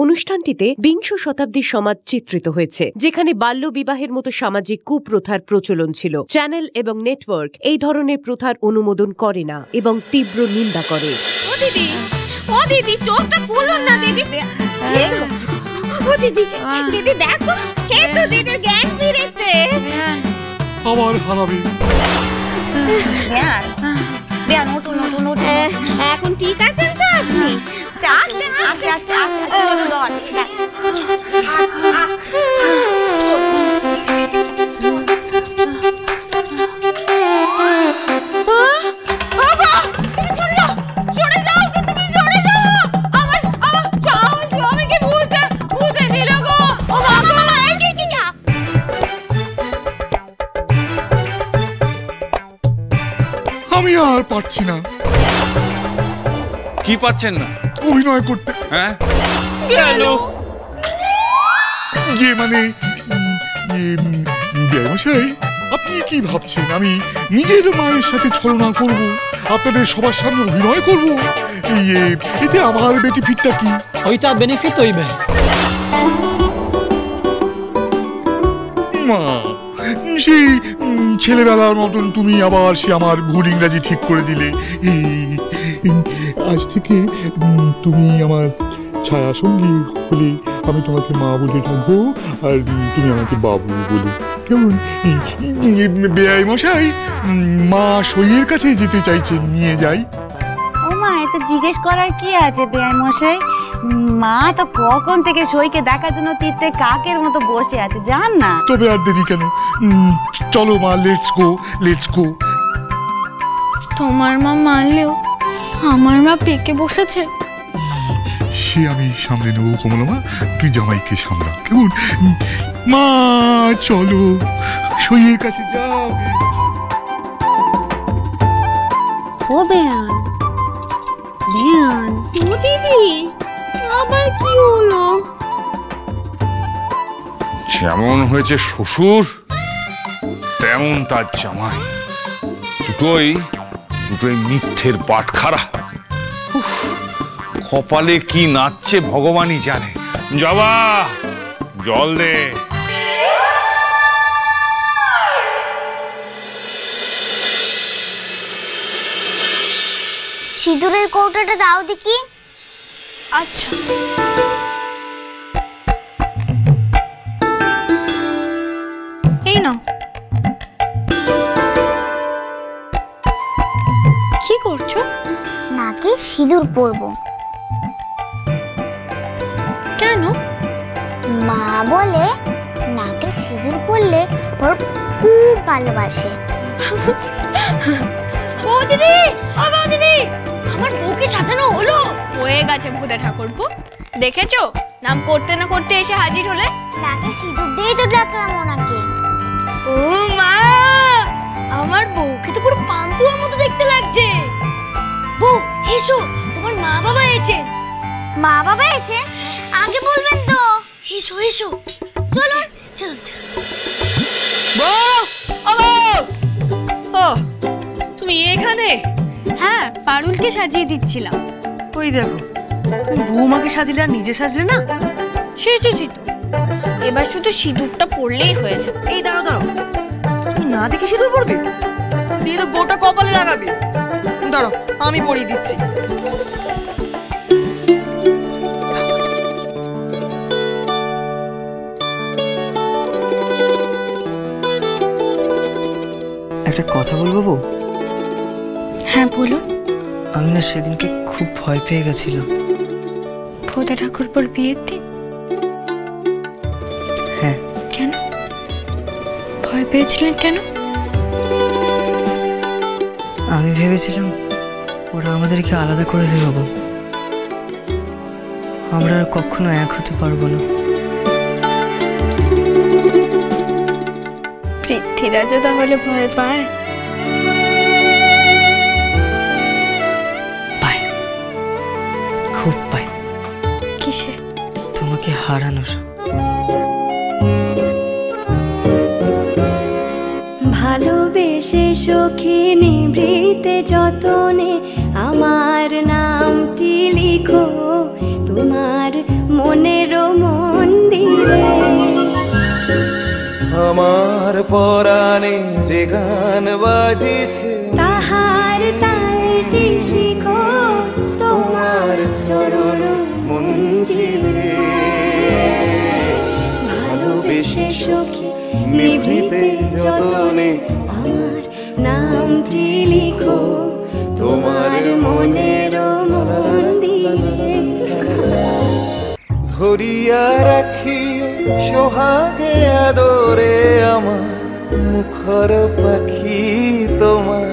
অনুষ্ঠানটিতে বিংশ শতাব্দীর সমাজ চিত্রিত হয়েছে, যেখানে বাল্য বিবাহের মতো সামাজিক কুপ্রথার প্রচলন ছিল। চ্যানেল এবং নেটওয়ার্ক এই ধরনের প্রথার অনুমোদন করে না এবং তীব্র নিন্দা করে। ও দিদি চোখটা খুলুন না দিদি। ও দিদি, দিদি দেখো, হে তো দিদির জ্ঞান ফিরেছে। আবার হারাবে। এখন ঠিক আছেন তো আপনি? আমি আর পারছি না। কি পাচ্ছেন না? অভিনয় করতে। হ্যাঁ গেল মানে ব্যবসায়ী, আপনি কি ভাবছেন আমি নিজের মায়ের সাথে ছলনা করব, আপনাদের সবার সামনে অভিনয় করব? এতে আমার বেনিফিটটা কি? ওইটা বেনিফিট হইবে মা। সেই ছেলেবেলার মতন তুমি আবার সে আমার ভুল ইংরাজি ঠিক করে দিলে। আজ থেকে তুমি আমার ছায়া সঙ্গী হলে আমি তোমাকে মা বলে ডাকবো, আর তুমি আমাকে বাবু বলে। কেমন? বেআই মশাই, মা সইয়ের কাছে যেতে চাইছেন, নিয়ে যাই। ও মা, এতে জিজ্ঞেস করার কি আছে বেআই মশাই? মা তো কখন থেকে সইকে দেখার জন্য তীর্থে কাকের মতো বসে আছে, জান না। তবে আর দেরি কেন, চলো মা, লেটস গো, লেটস গো। তোমার মা মানলেও আমার মা পেকে বসেছে। সে আমি সামলে নেবো কমলা মা, তুই জামাইকে সামলা। কেমন? মা চলো, সইয়ের কাছে যাও। ও বেয়ান, বেয়ান, ও দিদি, আবার কি হলো? যেমন হয়েছে শ্বশুর তেমন তার জামাই, দুটোই মিথ্যের বাটখারা। কপালে কি নাচছে ভগবানই জানে। জবা, জল দে। সিঁদুরের কৌটাটা দাও দেখি। আচ্ছা। এই নাও। কি করছো? নাকে সিঁদুর পরবো। কেন? মা বলে নাকে সিঁদুর পরলে ওর খুব ভালোবাসে। ও দিদি, ও দিদি, আমার বউকে সাজানো হলো। হয়ে গেছে ভূতে ঠাকুরপো, দেখেছো? নাম করতে না করতে এসে হাজির হলে। নাকে সিঁদুর দিয়ে তো ডাকলাম ওনাকে। ও মা, আমার বউকে তো পুরো পান্তুয়ার মতো দেখতে লাগছে। বউ এসো, তোমার মা বাবা এসেছেন। মা বাবা এসে? আগে বলবেন তো। এসো এসো, চলো চলো চলো। তুমি এখানে? হ্যাঁ, পারুলকে সাজিয়ে দিচ্ছিলাম। ওই দেখো, তুমি বৌমাকে সাজিলে আর নিজে সাজলে না। সেজেছি তো, এবার শুধু সিঁদুরটা পরলেই হয়ে যাবে। এই দাঁড়ো দাঁড়ো, তুমি না দেখে সিঁদুর পরবে? দিয়ে তো গোটা কপালে লাগাবে। দাঁড়ো, আমি পরিয়ে দিচ্ছি। একটা কথা বলবো বউ? হ্যাঁ বলুন। আমি না সেদিনকে খুব ভয় পেয়ে গেছিলাম। ভূতে ঠাকুরপোর বিয়ের দিন? হ্যাঁ। কেন ভয় পেয়েছিলেন? কেন? আমি ভেবেছিলাম ওরা আমাদেরকে আলাদা করে দেবে বউ, আমরা আর কখনো এক হতে পারবো না। পৃথ্বীরাজও তাহলে ভয় পায়? পায়, খুব পায়। কিসে? তোমাকে হারানোর। ভালোবেসে সখী নিভৃতে যতনে আমার নামটি লিখো। তোমার মনের মন্দিরে। আমার পরাণে যে গান বাজিছে তাহার তালটি শিখো তোমার চরণ মঞ্জিলে। ভালোবেসে সখী নিভৃতে যতনে আমার নামটি লিখো তোমার মনের মন্দিরে। ধরিয়া রাখি সোহাগে আদরে আমার মুখর পাখি তোমার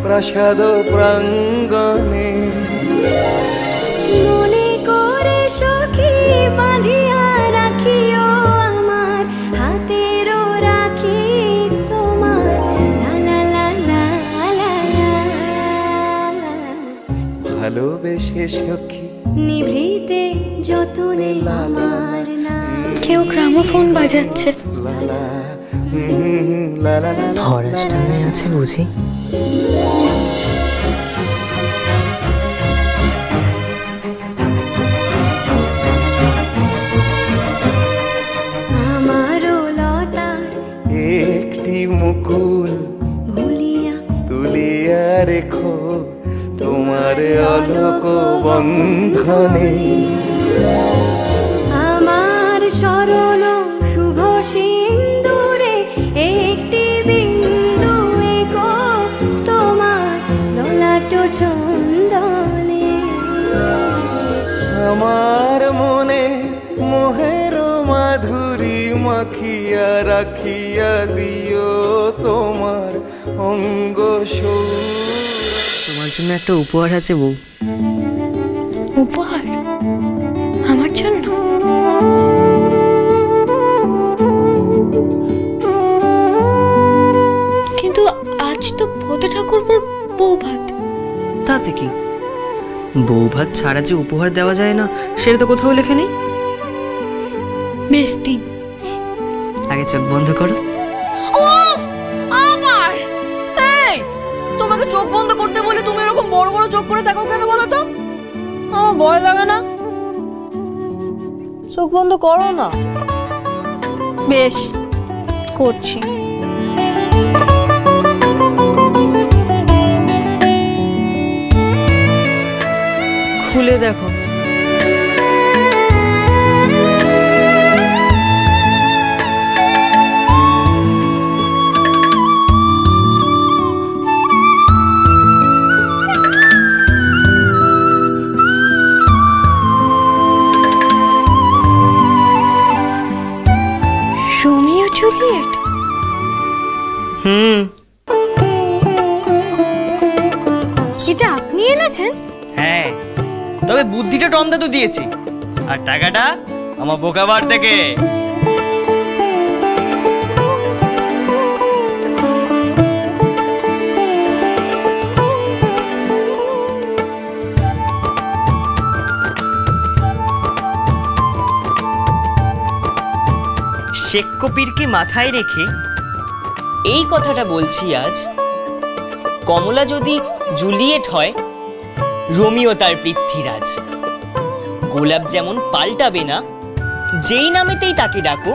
প্রাসাদ প্রাঙ্গণে। মনে করে সখী বাঁধিয়া রাখিও আমার হাতেরও রাখি তোমার লা লা লা লা লা। ভালোবেসে সখী নিভৃতে যতনে আমার নাম। কেউ গ্রামোফোন বাজাচ্ছে। ফরেস্টারে আছে বুঝি? আমারও লতার একটি মুকুল ভুলিয়া তুলিয়া রেখো তোমার অলোক বন্ধনে। আমার স্মরণ শুভ সিন্দুরে একটি বিন্দু এঁকো তোমার ললাট চন্দনে। আমার মনে মোহের মাধুরী মাখিয়া রাখিয়া দিও তোমার অঙ্গ তোমার জন্য একটা উপহার আছে বউ। উপহার আমার জন্য? কিন্তু আজ তো ফতে ঠাকুরপোর বউ ভাত। তাতে কি, বউ ভাত ছাড়া যে উপহার দেওয়া যায় না সেটা তো কোথাও লেখা নেই। বেশ দিন। আগে চোখ বন্ধ করো। আমার তোমাকে চোখ বন্ধ করতে বলে তুমি এরকম বড় বড় চোখ করে থাকো কেন বলো তো? আমার ভয় লাগে না? চোখ বন্ধ করো না। বেশ করছি। খুলে দেখো। Romeo Juliet? এটা আপনি এনেছেন? হ্যাঁ, তবে বুদ্ধিটা টম দাদু দিয়েছি, আর টাকাটা আমার বোকাবার থেকে। শেকসপিয়রকে মাথায় রেখে এই কথাটা বলছি আজ, কমলা যদি জুলিয়েট হয়, রোমিও তার পৃথ্বীরাজ। গোলাপ যেমন পাল্টাবে না, যেই নামেতেই তাকে ডাকো,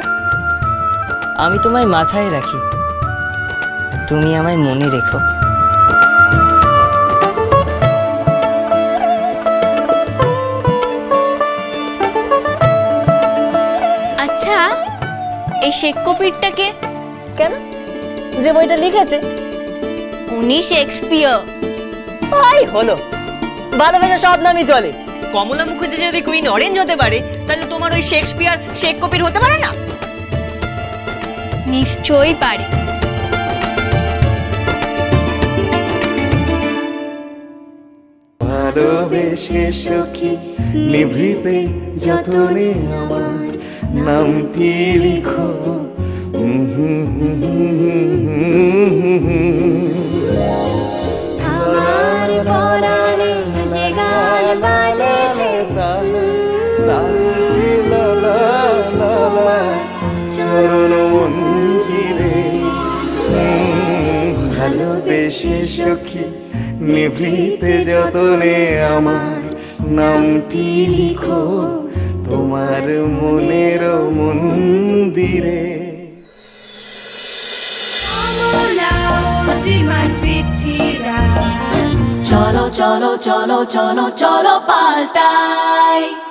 আমি তোমায় মাথায় রাখি, তুমি আমায় মনে রেখো। আচ্ছা, এই শেকসপিয়রটাকে কেন? যে বইটা লিখেছে উনি শেক্সপিয়র। তাই হলো, ভালোবাসা সব নামই চলে। কমলা মুখার্জি যদি কুইন অরেঞ্জ হতে পারে, তাহলে তোমার ওই শেক্সপিয়র শেকসপিয়র হতে পারে না? নিশ্চয়ই পারে। ভালোবেসে সখী নিভৃতে যতনে আমার নামটি লিখো। আমার পরাণে যে গান বাজেছে তালটি লালা লালা চরণ মঞ্জিলে। ভালোবেসে সখী নিভৃতে যতনে আমার নামটি লিখো তোমার মনের মন্দিরে। চলো চলো চলো চলো চলো পাল্টাই।